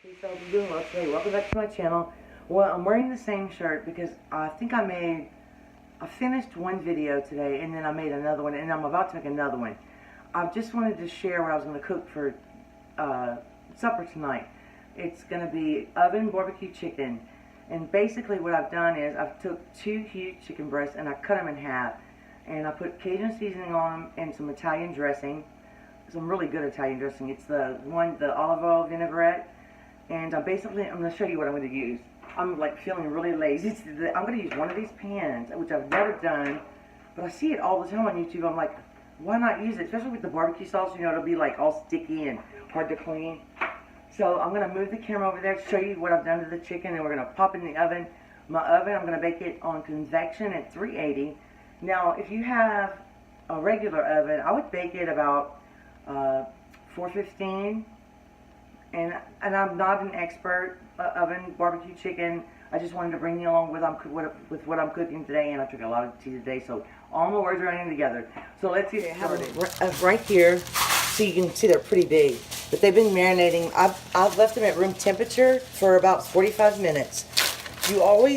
Peace out, I'm doing well today. Welcome back to my channel. Well, I'm wearing the same shirt because I think I finished one video today and then I made another one and I'm about to make another one. I just wanted to share what I was going to cook for supper tonight. It's going to be oven barbecue chicken. And basically what I've done is I've took 2 huge chicken breasts and I cut them in half. And I put Cajun seasoning on them and some Italian dressing. Some really good Italian dressing. It's the olive oil vinaigrette. And I'm going to show you what I'm going to use. I'm like feeling really lazy. I'm going to use one of these pans, which I've never done, but I see it all the time on YouTube. I'm like, why not use it? Especially with the barbecue sauce, you know, it'll be like all sticky and hard to clean. So I'm going to move the camera over there to show you what I've done to the chicken, and we're going to pop it in the oven. My oven, I'm going to bake it on convection at 380. Now, if you have a regular oven, I would bake it about 415. And I'm not an expert oven barbecue chicken. I just wanted to bring you along with what I'm cooking today, and I took a lot of tea today, so all my words are running together. So let's get started. Right here, so you can see they're pretty big, but they've been marinating. I've left them at room temperature for about 45 minutes. You want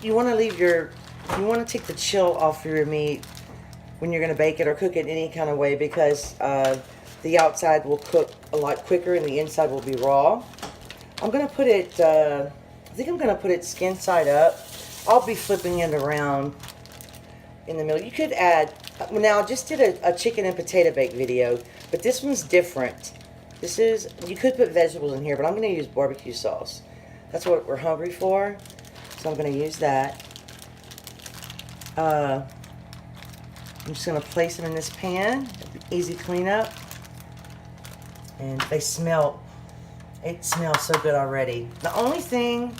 to take the chill off your meat when you're going to bake it or cook it any kind of way, because the outside will cook a lot quicker and the inside will be raw. I'm going to put it, I think I'm going to put it skin side up. I'll be flipping it around in the middle. You could add, now I just did a chicken and potato bake video, but this one's different. You could put vegetables in here, but I'm going to use barbecue sauce. That's what we're hungry for, so I'm going to use that. I'm just going to place them in this pan. Easy cleanup. And it smells so good already. The only thing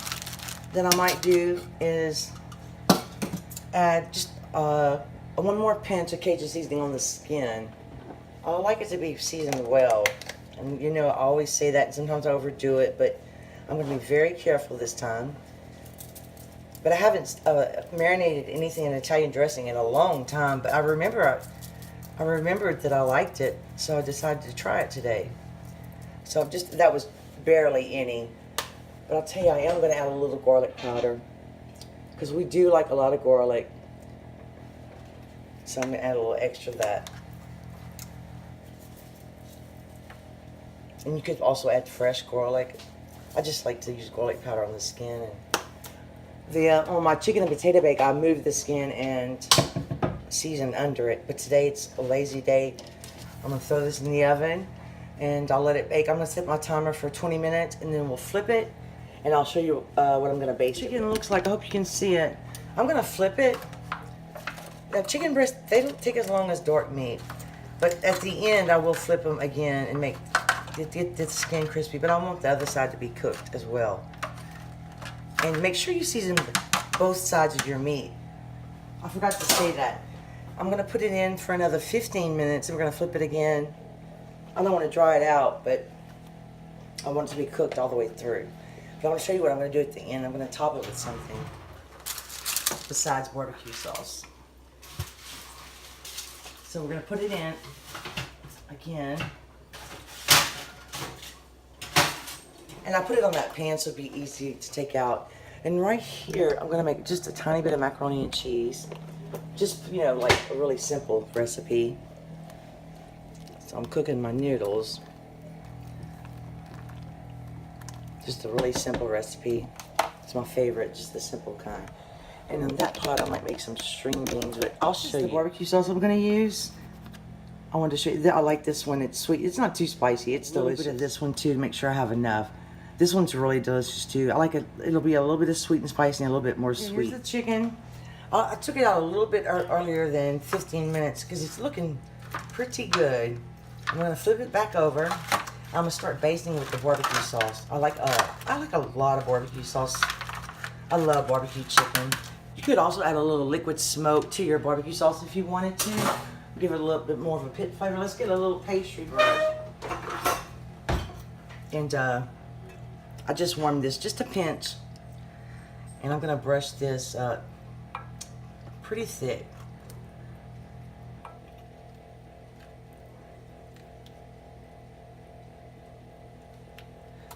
that I might do is add just one more pinch of Cajun seasoning on the skin. I like it to be seasoned well. And you know, I always say that, and sometimes I overdo it, but I'm going to be very careful this time. But I haven't marinated anything in Italian dressing in a long time, but I remembered that I liked it, so I decided to try it today. So that was barely any. But I'll tell you, I am going to add a little garlic powder, because we do like a lot of garlic. So I'm going to add a little extra of that. And you could also add fresh garlic. I just like to use garlic powder on the skin. And on my chicken and potato bake, I moved the skin and seasoned under it. But today it's a lazy day. I'm going to throw this in the oven and I'll let it bake. I'm going to set my timer for 20 minutes and then we'll flip it and I'll show you what I'm going to bake. Chicken looks like, I hope you can see it. I'm going to flip it. Now chicken breasts, they don't take as long as dark meat. But at the end I will flip them again and get the skin crispy. But I want the other side to be cooked as well. And make sure you season both sides of your meat. I forgot to say that. I'm going to put it in for another 15 minutes and we're going to flip it again. I don't want to dry it out, but I want it to be cooked all the way through. But I want to show you what I'm going to do at the end. I'm going to top it with something besides barbecue sauce. So we're going to put it in again. And I put it on that pan so it'd be easy to take out. And right here, I'm going to make just a tiny bit of macaroni and cheese. Just, you know, like a really simple recipe. So I'm cooking my noodles. Just a really simple recipe. It's my favorite, just the simple kind. And in that pot, I might make some string beans, but I'll show you. The barbecue sauce I'm going to use. I wanted to show you. I like this one. It's sweet. It's not too spicy. It's delicious. A little bit of this one too to make sure I have enough. This one's really delicious too. I like it. It'll be a little bit of sweet and spicy and a little bit more sweet. Here's the chicken. I took it out a little bit earlier than 15 minutes because it's looking pretty good. I'm going to flip it back over. I'm going to start basting with the barbecue sauce. I like a lot of barbecue sauce. I love barbecue chicken. You could also add a little liquid smoke to your barbecue sauce if you wanted to. Give it a little bit more of a pit flavor. Let's get a little pastry brush. And I just warmed this just a pinch. And I'm going to brush this pretty thick.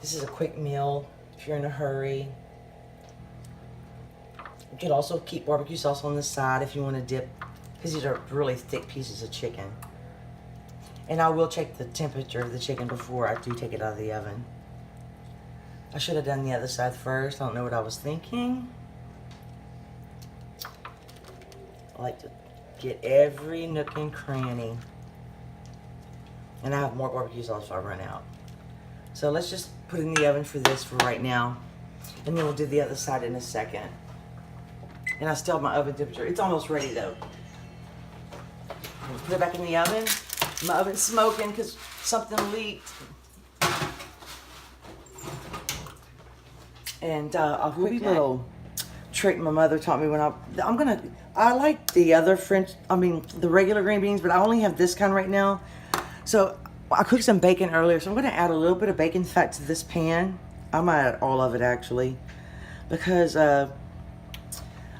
This is a quick meal if you're in a hurry. You could also keep barbecue sauce on the side if you want to dip, because these are really thick pieces of chicken. And I will check the temperature of the chicken before I do take it out of the oven. I should have done the other side first. I don't know what I was thinking. I like to get every nook and cranny. And I have more barbecue sauce if I run out. So let's just put it in the oven for this for right now. And then we'll do the other side in a second. And I still have my oven temperature. It's almost ready though. Put it back in the oven. My oven's smoking because something leaked. And a quick little trick my mother taught me when I like the other the regular green beans, but I only have this kind right now. So I cooked some bacon earlier, so I'm gonna add a little bit of bacon fat to this pan. I might add all of it actually, because I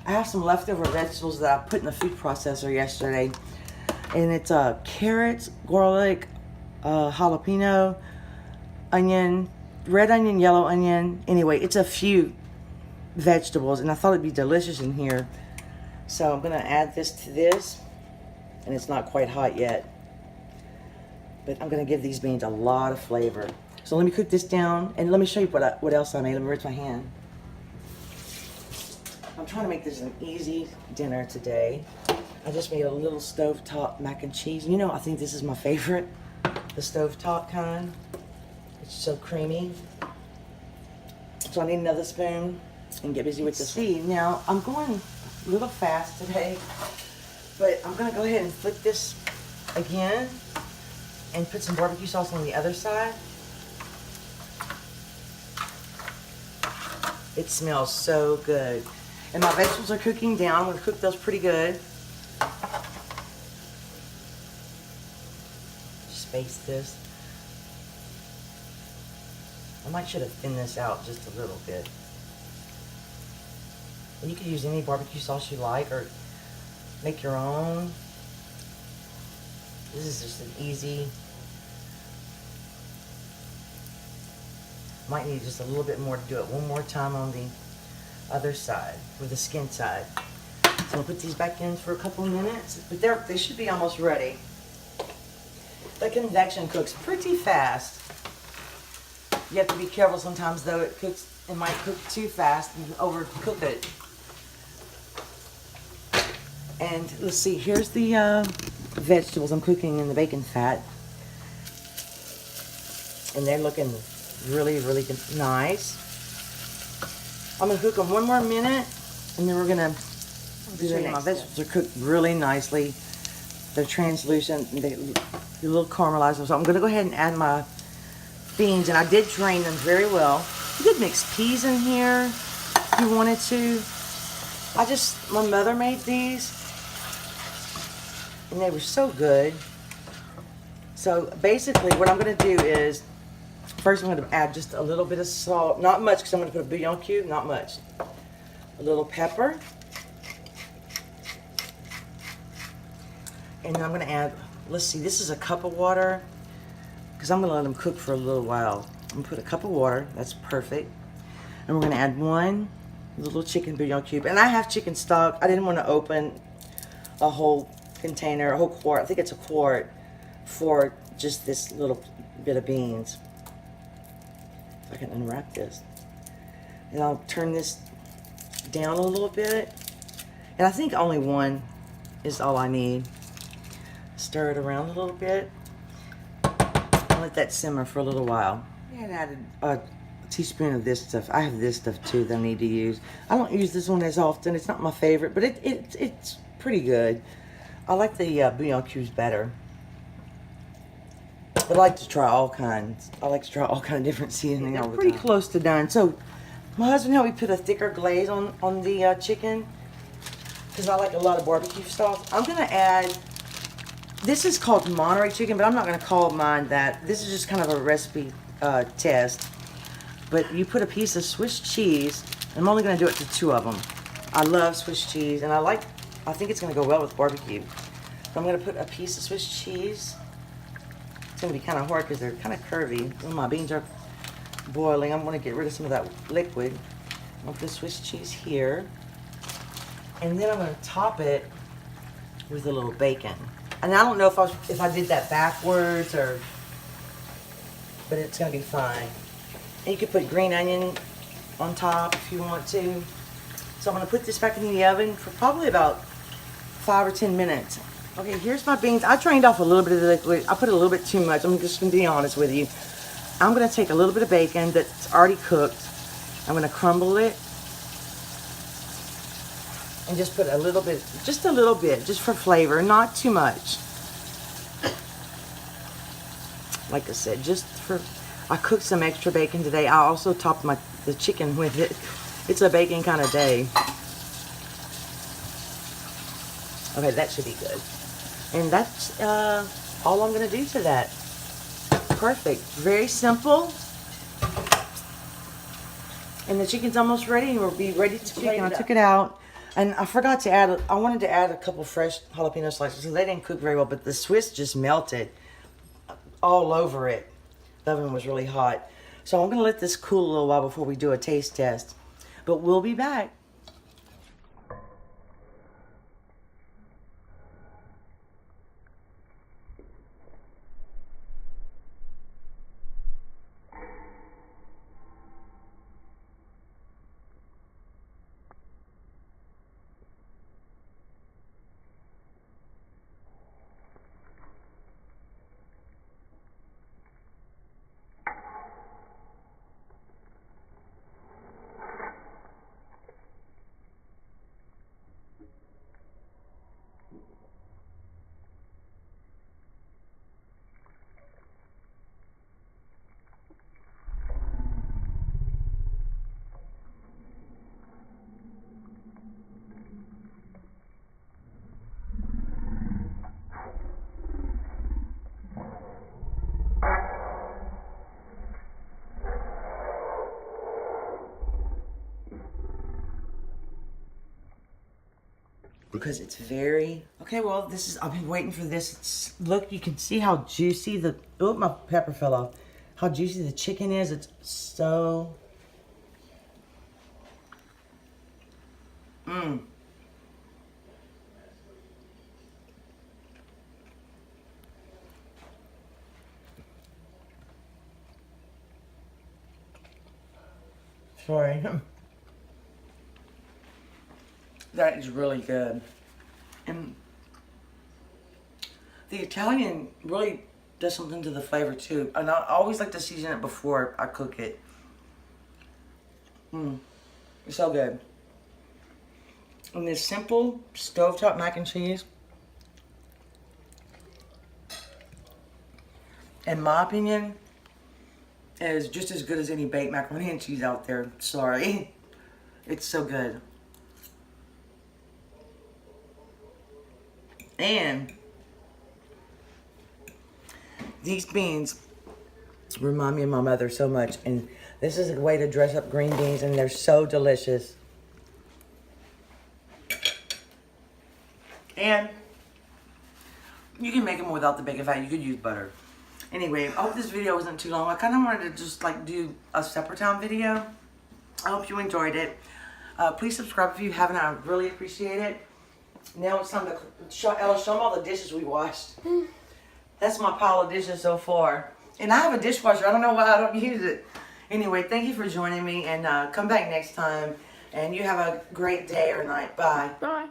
have some leftover vegetables that I put in the food processor yesterday. And it's carrots, garlic, jalapeno, onion, red onion, yellow onion. Anyway, it's a few vegetables, and I thought it'd be delicious in here. So I'm gonna add this to this, and it's not quite hot yet. But I'm gonna give these beans a lot of flavor. So let me cook this down, and let me show you what else I made. Let me rinse my hand. I'm trying to make this an easy dinner today. I just made a little stovetop mac and cheese. You know, I think this is my favorite, the stovetop kind. It's so creamy. So I need another spoon and get busy with this. See, now I'm going a little fast today, but I'm gonna go ahead and flip this again and put some barbecue sauce on the other side. It smells so good. And my vegetables are cooking down. I'm gonna cook those pretty good. Space this. I might should have thinned this out just a little bit. And you could use any barbecue sauce you like, or make your own. This is just an easy. Might need just a little bit more to do it one more time on the other side, with the skin side. So I'll put these back in for a couple minutes, but they should be almost ready. The convection cooks pretty fast. You have to be careful sometimes though. It might cook too fast and overcook it. And let's see, here's the vegetables I'm cooking in the bacon fat. And they're looking really, really nice. I'm gonna cook them one more minute, and then we're gonna my vegetables are cooked really nicely. They're translucent, and they're a little caramelized. So I'm gonna go ahead and add my beans, and I did drain them very well. You could mix peas in here if you wanted to. My mother made these, and they were so good. So basically what I'm gonna do is, first I'm gonna add just a little bit of salt, not much because I'm gonna put a bouillon cube, not much. A little pepper. And then I'm gonna add, let's see, this is a cup of water, because I'm gonna let them cook for a little while. I'm gonna put a cup of water, that's perfect. And we're gonna add one little chicken bouillon cube. And I have chicken stock. I didn't want to open a whole container, a whole quart. I think it's a quart for just this little bit of beans. If I can unwrap this. And I'll turn this down a little bit. And I think only one is all I need. Stir it around a little bit. And let that simmer for a little while. And added a teaspoon of this stuff. I have this stuff too that I need to use. I don't use this one as often. It's not my favorite, but it's pretty good. I like the bouillon cubes better. I like to try all kinds. I like to try all kinds of different seasoning all the time. Pretty close to done. So my husband helped me put a thicker glaze on the chicken, because I like a lot of barbecue sauce. I'm gonna add. This is called Monterey chicken, but I'm not gonna call mine that. This is just kind of a recipe test. But you put a piece of Swiss cheese. I'm only gonna do it to 2 of them. I love Swiss cheese, and I think it's gonna go well with barbecue. So I'm gonna put a piece of Swiss cheese. It's gonna be kind of hard because they're kind of curvy. Oh, my beans are boiling. I'm going to get rid of some of that liquid. I'll put the Swiss cheese here. And then I'm going to top it with a little bacon. And I don't know if I did that backwards but it's going to be fine. And you could put green onion on top if you want to. So I'm going to put this back in the oven for probably about 5 or 10 minutes. Okay, here's my beans. I drained off a little bit of the liquid. I put a little bit too much. I'm just going to be honest with you. I'm going to take a little bit of bacon that's already cooked. I'm going to crumble it. And just put a little bit, just for flavor, not too much. Like I said, I cooked some extra bacon today. I also topped the chicken with it. It's a bacon kind of day. Okay, that should be good. And that's all I'm going to do to that. Perfect. Very simple. And the chicken's almost ready, and we'll be ready to plate it up. I took it out, and I forgot to add, I wanted to add a couple fresh jalapeno slices, so they didn't cook very well, but the Swiss just melted all over it. The oven was really hot. So I'm going to let this cool a little while before we do a taste test. But we'll be back. Because it's very, okay, well, I've been waiting for this. Look, you can see how juicy oh, my pepper fell off. How juicy the chicken is. It's so, Sorry. That is really good. And the Italian really does something to the flavor too. And I always like to season it before I cook it. It's so good. And this simple stovetop mac and cheese, in my opinion, is just as good as any baked macaroni and cheese out there. Sorry. It's so good. And these beans remind me of my mother so much. And this is a way to dress up green beans, and they're so delicious. And you can make them without the bacon fat. You could use butter. Anyway, I hope this video wasn't too long. I kind of wanted to just like do a supper time video. I hope you enjoyed it. Please subscribe if you haven't. I really appreciate it. Now it's time to show them all the dishes we washed. That's my pile of dishes so far. And I have a dishwasher. I don't know why I don't use it. Anyway, thank you for joining me. And come back next time. And you have a great day or night. Bye. Bye.